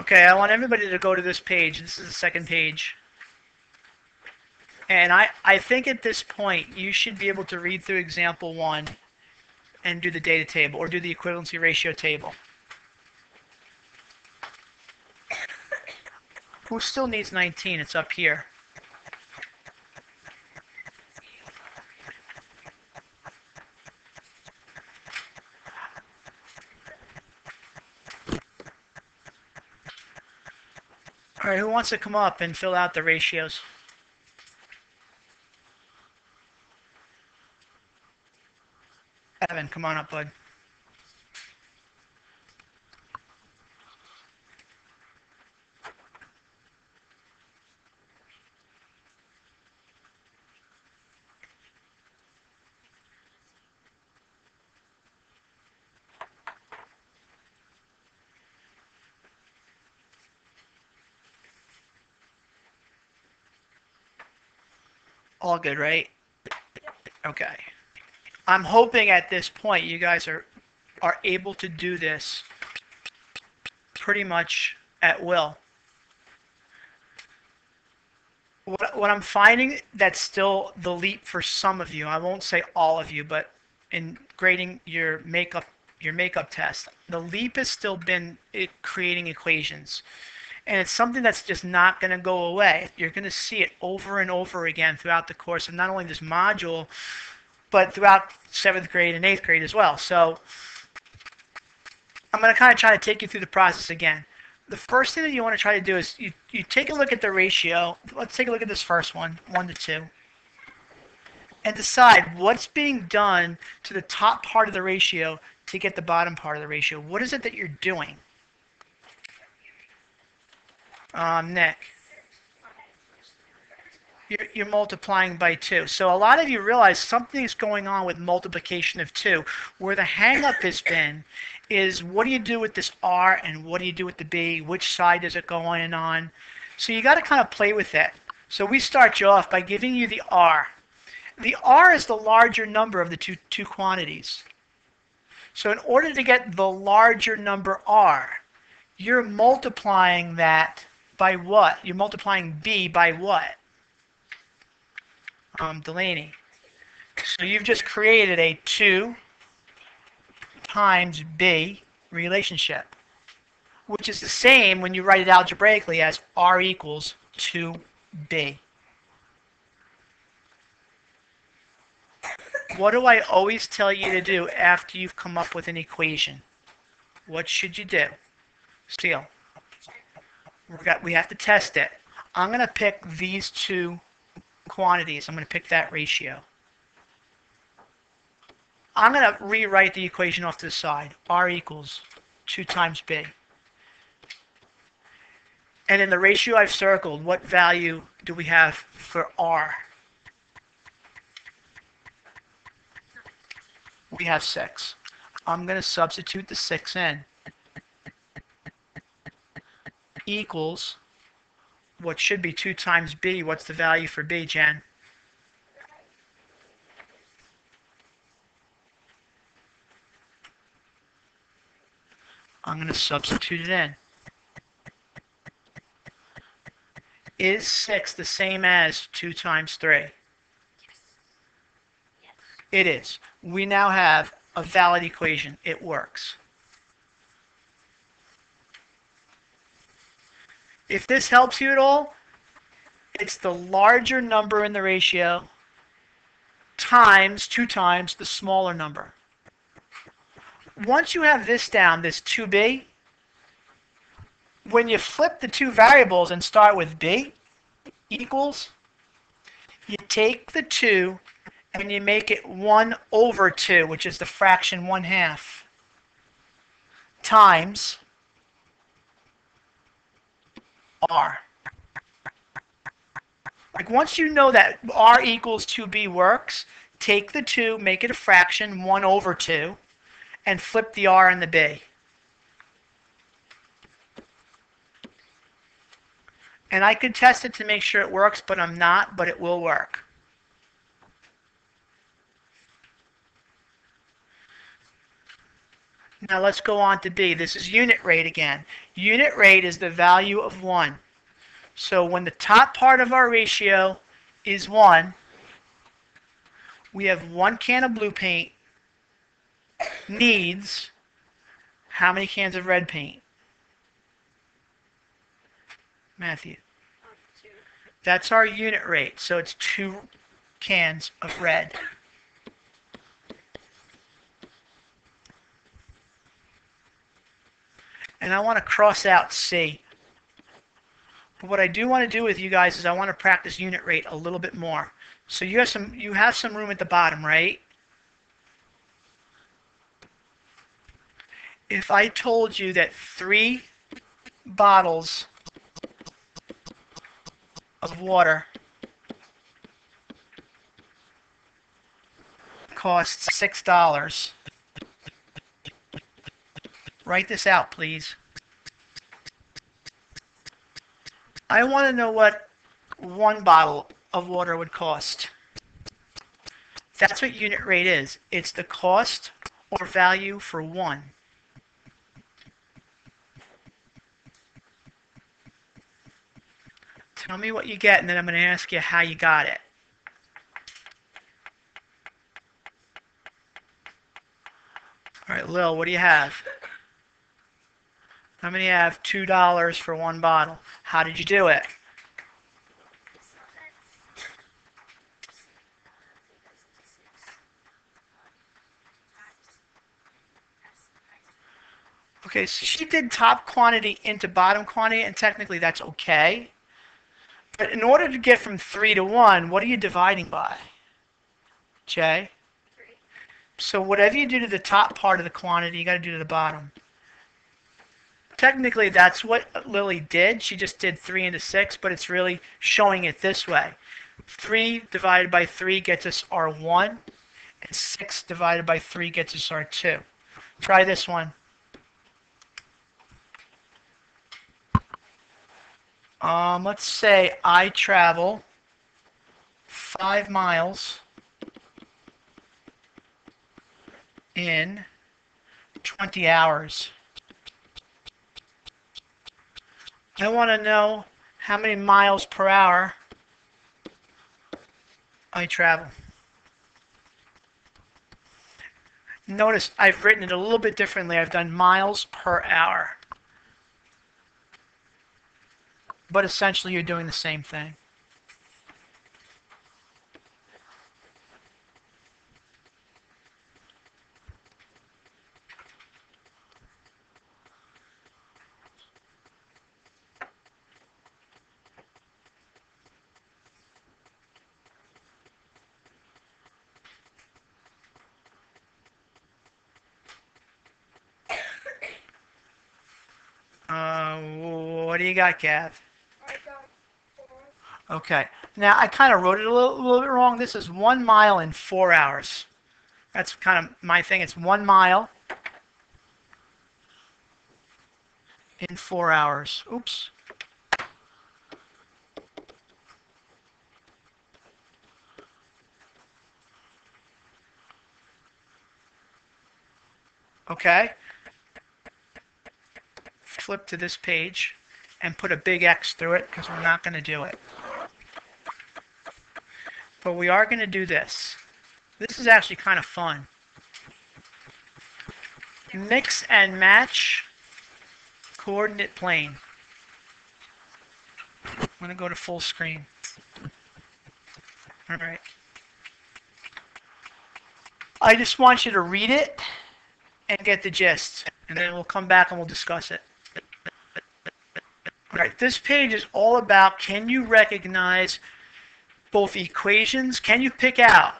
Okay, I want everybody to go to this page. This is the second page. And I think at this point, you should be able to read through example 1 and do the data table, or do the equivalency ratio table. Who still needs 19? It's up here. All right, who wants to come up and fill out the ratios? Evan, come on up, bud. All good, right? Okay. I'm hoping at this point you guys are able to do this pretty much at will. What I'm finding that's still the leap for some of you, I won't say all of you, but in grading your makeup test, the leap has still been creating equations. And it's something that's just not going to go away. You're going to see it over and over again throughout the course of not only this module, but throughout 7th grade and 8th grade as well. So I'm going to kind of try to take you through the process again. The first thing that you want to try to do is you take a look at the ratio. Let's take a look at this first one, 1 to 2. And decide what's being done to the top part of the ratio to get the bottom part of the ratio. What is it that you're doing? Nick. You're multiplying by 2. So a lot of you realize something is going on with multiplication of 2. Where the hang-up has been is what do you do with this R and what do you do with the B? Which side does it go on? So you got to kind of play with it. So we start you off by giving you the R. The R is the larger number of the two quantities. So in order to get the larger number R, you're multiplying that by what? You're multiplying B by what? Delaney. So you've just created a 2 times B relationship, which is the same when you write it algebraically as R equals 2B. What do I always tell you to do after you've come up with an equation? What should you do? Steele. We have to test it. I'm going to pick these 2 quantities. I'm going to pick that ratio. I'm going to rewrite the equation off to the side. R equals 2 times B. And in the ratio I've circled, what value do we have for R? We have 6. I'm going to substitute the 6 in. Equals what should be 2 times B. What's the value for B, Jen? I'm going to substitute it in. Is 6 the same as 2 times 3? Yes. Yes. It is. We now have a valid equation. It works. If this helps you at all, it's the larger number in the ratio times 2 times the smaller number. Once you have this down, this 2b, when you flip the 2 variables and start with b equals, you take the 2 and you make it 1 over 2, which is the fraction 1/2, times R. Like once you know that R equals 2b works, take the 2, make it a fraction, 1 over 2, and flip the R and the B. And I could test it to make sure it works, but I'm not, but it will work. Now let's go on to B. This is unit rate again. Unit rate is the value of 1. So when the top part of our ratio is 1, we have 1 can of blue paint needs how many cans of red paint? Matthew. That's our unit rate. So it's 2 cans of red. And I want to cross out C. But what I do want to do with you guys is I want to practice unit rate a little bit more. So you have some room at the bottom, right? If I told you that 3 bottles of water costs $6, write this out, please. I want to know what 1 bottle of water would cost. That's what unit rate is. It's the cost or value for 1. Tell me what you get, and then I'm going to ask you how you got it. All right, Lil, what do you have? How many have $2 for 1 bottle? How did you do it? Okay, so she did top quantity into bottom quantity, and technically that's okay. But in order to get from 3 to 1, what are you dividing by? Jay? 3. So whatever you do to the top part of the quantity, you got to do to the bottom. Technically, that's what Lily did. She just did 3 into 6, but it's really showing it this way. 3 divided by 3 gets us our 1, and 6 divided by 3 gets us our 2. Try this one. Let's say I travel 5 miles in 20 hours. I want to know how many miles per hour I travel. Notice I've written it a little bit differently. I've done miles per hour. But essentially you're doing the same thing. What do you got, Gav? Okay. Now, I kind of wrote it a little bit wrong. This is 1 mile in 4 hours. That's kind of my thing. It's 1 mile in 4 hours. Oops. Okay. Flip to this page and put a big X through it because we're not going to do it. But we are going to do this. This is actually kind of fun. Mix and match coordinate plane. I'm going to go to full screen. All right. I just want you to read it and get the gist. And then we'll come back and we'll discuss it. All right. This page is all about, can you recognize both equations? Can you pick out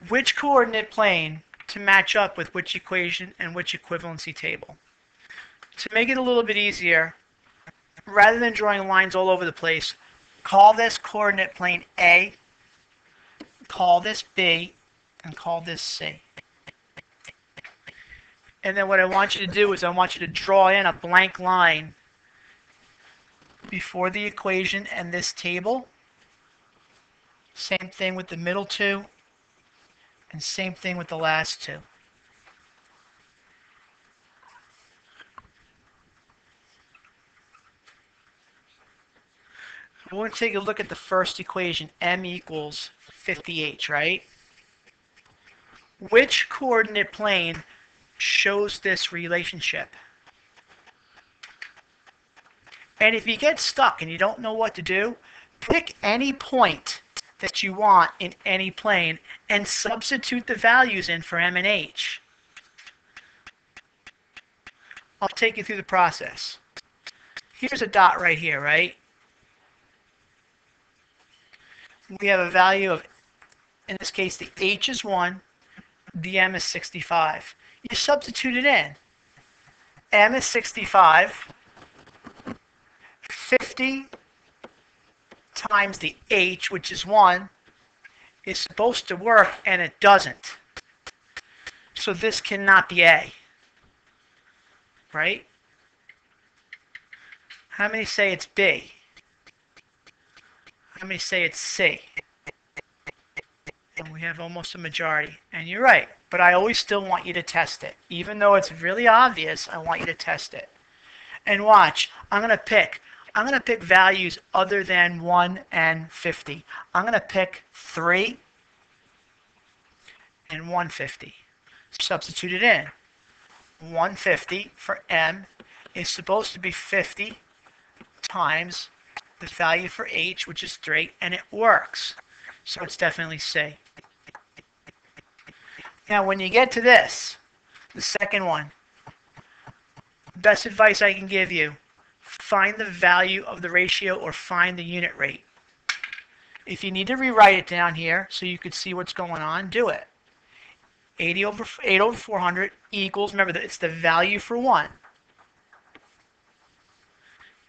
which coordinate plane to match up with which equation and which equivalency table? To make it a little bit easier, rather than drawing lines all over the place, call this coordinate plane A, call this B, and call this C. And then what I want you to do is I want you to draw in a blank line before the equation and this table. Same thing with the middle 2, and same thing with the last 2. We're going to take a look at the first equation, m equals 50h, right? Which coordinate plane shows this relationship? And if you get stuck and you don't know what to do, pick any point that you want in any plane and substitute the values in for m and h. I'll take you through the process. Here's a dot right here, right? We have a value of, in this case, the h is 1, the m is 65. You substitute it in. M is 65. 50 times the h, which is 1, is supposed to work, and it doesn't. So this cannot be A. Right? How many say it's B? How many say it's C? And we have almost a majority. And you're right, but I always still want you to test it. Even though it's really obvious, I want you to test it. And watch, I'm going to pick values other than 1 and 50. I'm going to pick 3 and 150. Substitute it in. 150 for m is supposed to be 50 times the value for h, which is 3, and it works. So it's definitely C. Now, when you get to this, the second one, best advice I can give you, find the value of the ratio or find the unit rate. If you need to rewrite it down here so you could see what's going on, do it. 8 over 400 equals, remember, it's the value for 1.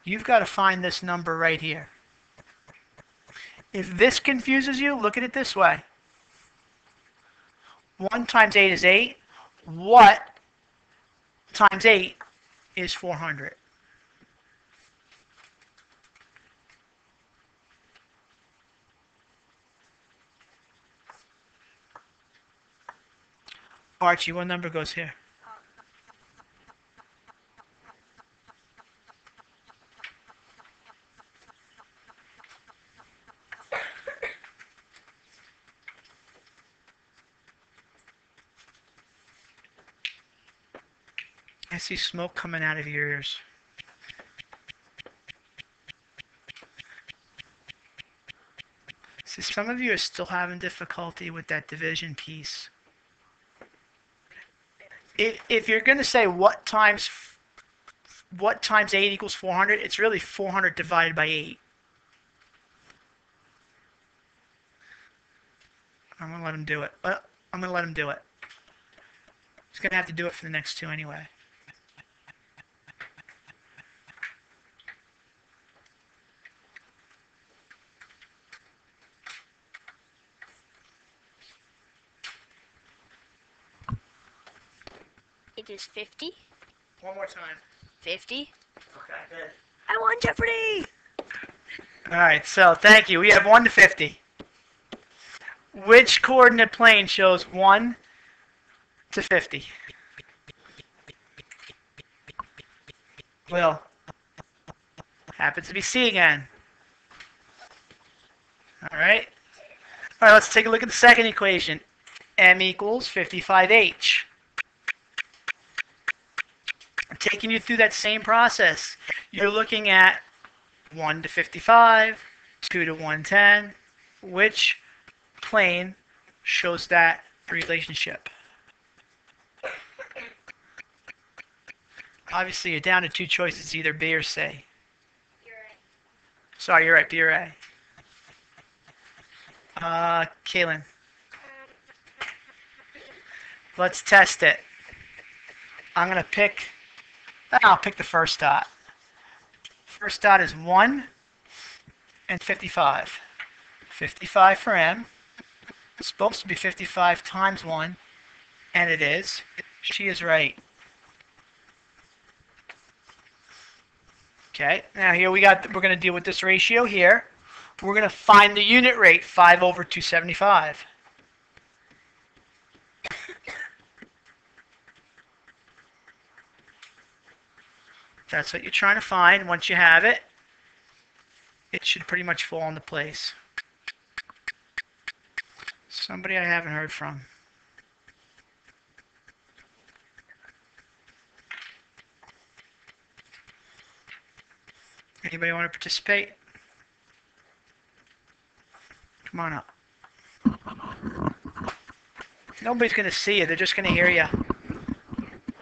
You've got to find this number right here. If this confuses you, look at it this way. 1 times 8 is 8. What times 8 is 400? Archie, what number goes here? I see smoke coming out of your ears. See, some of you are still having difficulty with that division piece. If you're going to say what times 8 equals 400, it's really 400 divided by 8. I'm going to let him do it. I'm going to let him do it. He's going to have to do it for the next two anyway. It is 50. One more time. 50. Okay, good. I won Jeopardy! All right, so thank you. We have 1 to 50. Which coordinate plane shows 1 to 50? Will. Happens to be C again. All right. All right, let's take a look at the second equation. M equals 55H. I'm taking you through that same process. You're looking at 1 to 55, 2 to 110. Which plane shows that relationship? Obviously, you're down to 2 choices, either B or C. You're right. Sorry, you're right, B or A. Kaylin. Let's test it. I'll pick the first dot. First dot is 1 and 55. 55 for M. It's supposed to be 55 times 1, and it is. She is right. Okay, now here we're going to deal with this ratio here. We're going to find the unit rate, 5 over 275. That's what you're trying to find. Once you have it, it should pretty much fall into place. Somebody I haven't heard from. Anybody want to participate? Come on up. Nobody's going to see you. They're just going to hear you.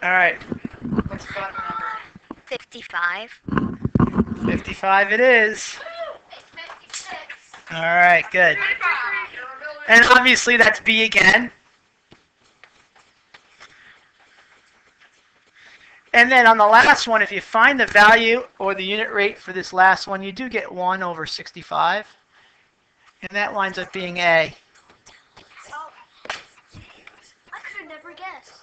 All right. What's the bottom number? 55. 55 it is. All right, good. And obviously that's B again. And then on the last one, if you find the value or the unit rate for this last one, you do get 1 over 65. And that winds up being A. Oh, I could have never guessed.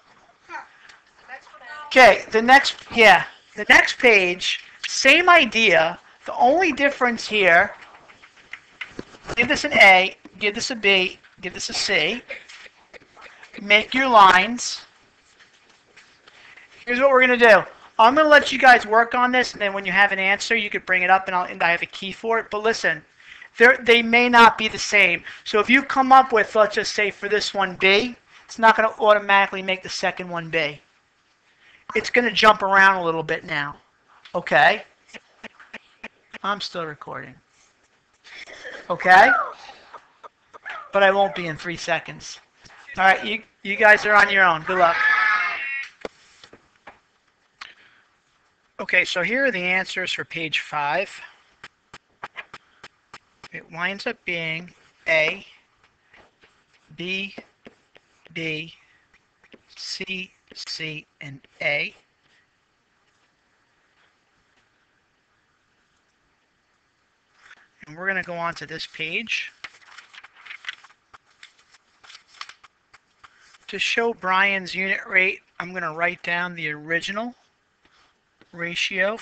Okay, the next page, same idea. The only difference here, give this an A, give this a B, give this a C. Make your lines. Here's what we're going to do. I'm going to let you guys work on this, and then when you have an answer, you could bring it up, and I have a key for it. But listen, they may not be the same. So if you come up with, let's just say for this one B, it's not going to automatically make the second one B. It's going to jump around a little bit now. Okay? I'm still recording. Okay? But I won't be in 3 seconds. All right, you guys are on your own. Good luck. Okay, so here are the answers for page 5. It winds up being A, B, B, C, C, and A. And we're going to go on to this page. To show Brian's unit rate, I'm going to write down the original ratio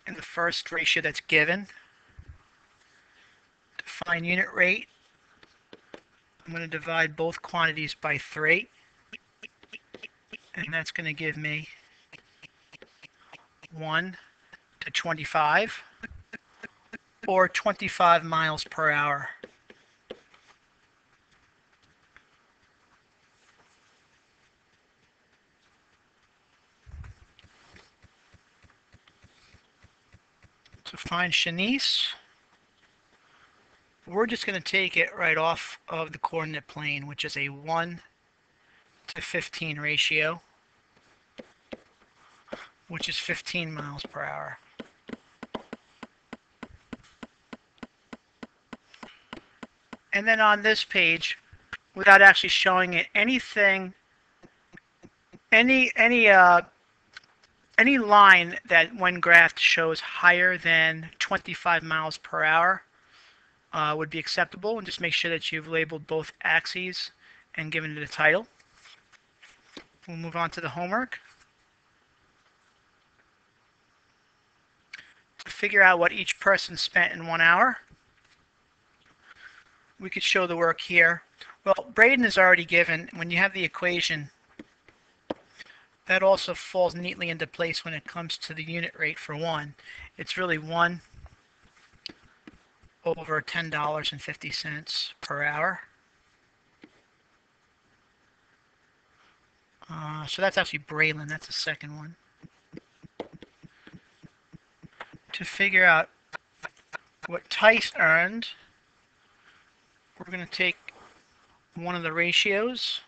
and the first ratio that's given. To find unit rate, I'm going to divide both quantities by 3. And that's going to give me 1 to 25, or 25 miles per hour. To find Shanice, we're just going to take it right off of the coordinate plane, which is a 1 to 15 ratio, which is 15 miles per hour. And then on this page, without actually showing it, anything, any line that when graphed shows higher than 25 miles per hour would be acceptable, and just make sure that you've labeled both axes and given it a title. We'll move on to the homework. To figure out what each person spent in 1 hour, we could show the work here. Well, Braden is already given. When you have the equation, that also falls neatly into place when it comes to the unit rate for 1. It's really 1 over $10.50 per hour. So that's actually Braylon. That's the second one. To figure out what Tice earned, we're going to take one of the ratios,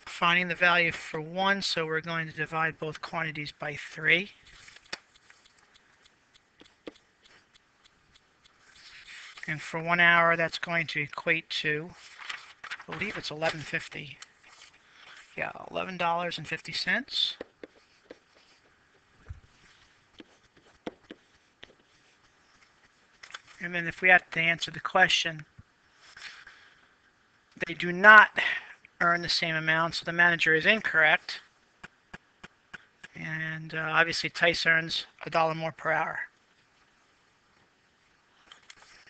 finding the value for 1, so we're going to divide both quantities by 3. And for 1 hour, that's going to equate to, I believe it's $11.50. Yeah, $11.50. And then if we have to answer the question, they do not earn the same amount, so the manager is incorrect. And obviously Tice earns $1 more per hour.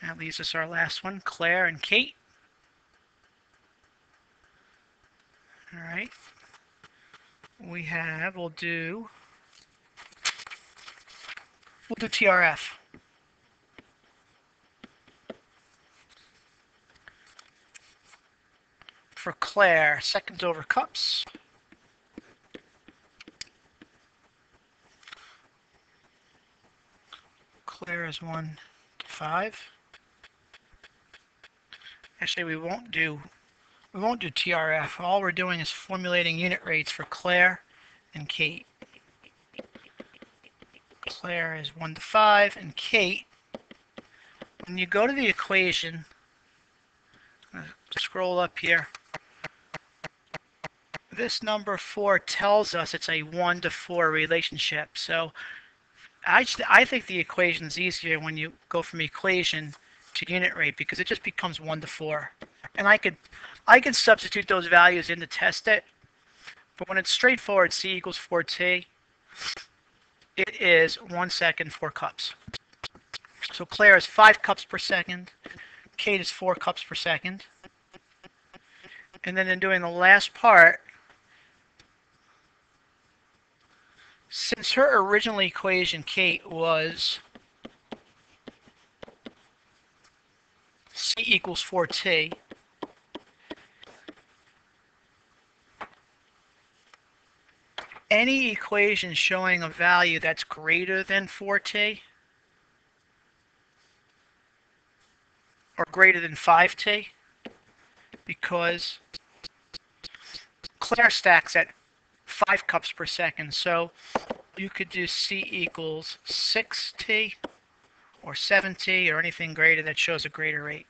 That leaves us our last one, Claire and Kate. All right. We'll do We'll do TRF. For Claire, seconds over cups. Claire is 1 to 5. Actually, we won't do TRF. All we're doing is formulating unit rates for Claire and Kate. Claire is 1 to 5, and Kate, when you go to the equation, scroll up here, this number 4 tells us it's a 1 to 4 relationship. So I think the equation is easier when you go from equation to unit rate because it just becomes 1 to 4. And I could substitute those values in to test it, but when it's straightforward, C equals 4T, it is 1 second, 4 cups. So Claire is 5 cups per second, Kate is 4 cups per second. And then in doing the last part, since her original equation, Kate, was C equals 4T, any equation showing a value that's greater than 4T or greater than 5T, because Claire stacks at 5 cups per second, so you could do C equals 6T or 7T or anything greater that shows a greater rate.